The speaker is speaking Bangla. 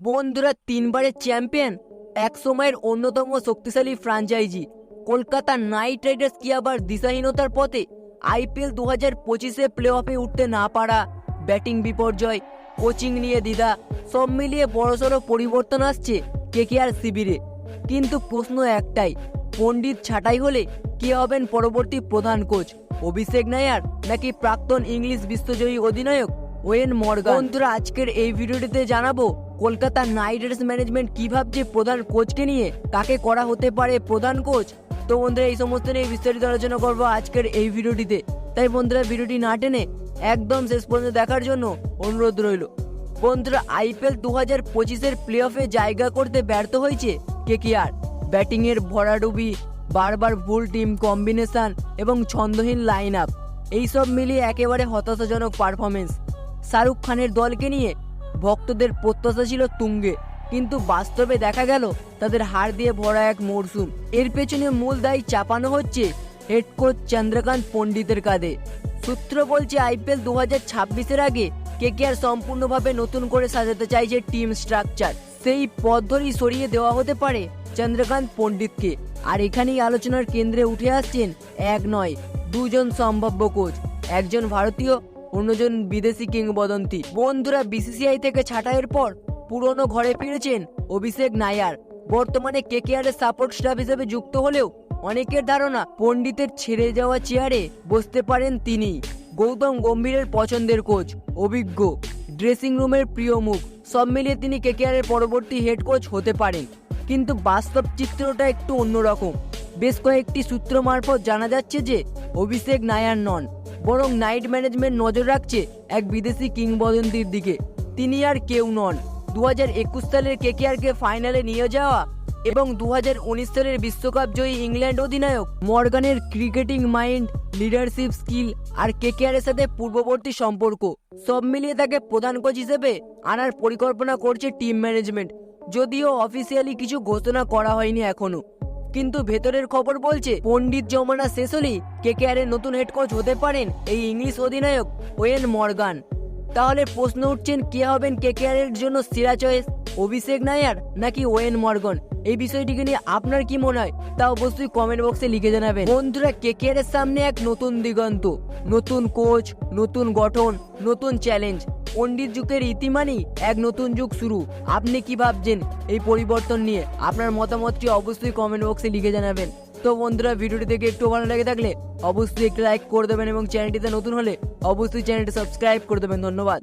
বন্ধুরা, তিনবারের চ্যাম্পিয়ন, এক সময়ের অন্যতম শক্তিশালী ফ্র্যাঞ্চাইজি কলকাতা নাইট রাইডার্স কি আবার দিশাহীনতার পথে? আইপিএল 2025-এ প্লে অফে উঠতে না পারা, ব্যাটিং বিপর্যয়, কোচিং নিয়ে দ্বিধা, সব মিলিয়ে বড়সড় পরিবর্তন আসছে কেকেআর শিবিরে। কিন্তু প্রশ্ন একটাই, পণ্ডিত ছাঁটাই হলে কে হবেন পরবর্তী প্রধান কোচ? অভিষেক নায়ার নাকি প্রাক্তন ইংলিশ বিশ্বজয়ী অধিনায়ক ওয়েন মর্গান? বন্ধুরা, আজকের এই ভিডিওটিতে জানাবো কলকাতা নাইট রাইডার্স ম্যানেজমেন্ট কি ভাবছে প্রধান কোচকে নিয়ে, কাকে করা হতে পারে প্রধান কোচ। তো বন্ধুরা, এই সমস্ত নিয়ে বিস্তারিত আলোচনা করবো আজকের এই ভিডিওটিতে। তাই বন্ধুরা, ভিডিওটি না টেনে একদম শেষ পর্যন্ত দেখার জন্য অনুরোধ রইল। বন্ধুরা, আইপিএল 2025-এর প্লে অফে জায়গা করতে ব্যর্থ হয়েছে কেকেআর। ব্যাটিংয়ের ভরাডুবি, বারবার ভুল টিম কম্বিনেশন এবং ছন্দহীন লাইন আপ, এইসব মিলিয়ে একেবারে হতাশাজনক পারফরমেন্স। শাহরুখ খানের দলকে নিয়ে ভক্তদের প্রত্যাশা ছিল তুঙ্গে, কিন্তু বাস্তবে দেখা গেল তাদের হার দিয়ে ভরা এক মরশুম। এর পেছনে মূল দায় চাপানো হচ্ছে হেড কোচ চন্দ্রকান্ত পণ্ডিতের কাঁধে। সূত্র বলছে আইপিএল 2026-এর আগে কেকেআর সম্পূর্ণভাবে নতুন করে সাজাতে চাইছে টিম স্ট্রাকচার। সেই পদ্ধতি সরিয়ে দেওয়া হতে পারে চন্দ্রকান্ত পণ্ডিতকে। আর এখানেই আলোচনার কেন্দ্রে উঠে আসছেন এক নয় দুজন সম্ভাব্য কোচ, একজন ভারতীয়, অন্যজন বিদেশি কিংবদন্তি। বন্ধুরা, বিসিসিআই থেকে ছাঁটাইয়ের পর পুরনো ঘরে ফিরেছেন অভিষেক নায়ার। বর্তমানে কেকেআর এর সাপোর্ট স্টাফ হিসেবে যুক্ত হলেও অনেকের ধারণা পণ্ডিতের ছেড়ে যাওয়া চেয়ারে বসতে পারেন তিনি। গৌতম গম্ভীরের পছন্দের কোচ, অভিজ্ঞ, ড্রেসিং রুমের প্রিয় মুখ, সব মিলিয়ে তিনি কেকেআর এর পরবর্তী হেড কোচ হতে পারেন। কিন্তু বাস্তব চিত্রটা একটু অন্যরকম। বেশ কয়েকটি সূত্র মারফত জানা যাচ্ছে যে অভিষেক নায়ার নন, বরং নাইট ম্যানেজমেন্ট নজর রাখছে এক বিদেশি কিংবদন্তির দিকে। তিনি আর কেউ নন, 2021 সালের কেকেআরকে ফাইনালে নিয়ে যাওয়া এবং 2019 সালের বিশ্বকাপ জয়ী ইংল্যান্ড অধিনায়ক মর্গানের ক্রিকেটিং মাইন্ড, লিডারশিপ স্কিল আর কেকেআর এর সাথে পূর্ববর্তী সম্পর্ক, সব মিলিয়ে তাকে প্রধান কোচ হিসেবে আনার পরিকল্পনা করছে টিম ম্যানেজমেন্ট। যদিও অফিসিয়ালি কিছু ঘোষণা করা হয়নি এখনো, কিন্তু ভেতরের খবর বলছে পণ্ডিত জমানা শেষ হলেই কেকেআর এর নতুন হেড কোচ হতে পারেন এই ইংলিশ অধিনায়ক ওয়েন মর্গান। তাহলে প্রশ্ন উঠছেন, কে হবেন কেকেআর এর জন্য সেরা চয়েস, অভিষেক নায়ার নাকি ওয়েন মর্গান? এই বিষয়টিকে নিয়ে আপনার কি মনে হয় তা অবশ্যই কমেন্ট বক্সে লিখে জানাবেন। বন্ধুরা, কেকেআর এর সামনে এক নতুন দিগন্ত, নতুন কোচ, নতুন গঠন, নতুন চ্যালেঞ্জ। পণ্ডিত যুগের ইতিমানেই এক নতুন যুগ শুরু। আপনি কি ভাবছেন এই পরিবর্তন নিয়ে? আপনার মতামতটি অবশ্যই কমেন্ট বক্সে লিখে জানাবেন। তো বন্ধুরা, ভিডিওটি দেখে একটু ভালো লেগে থাকলে অবশ্যই একটু লাইক করে দেবেন এবং চ্যানেলটিতে নতুন হলে অবশ্যই চ্যানেলটি সাবস্ক্রাইব করে দেবেন। ধন্যবাদ।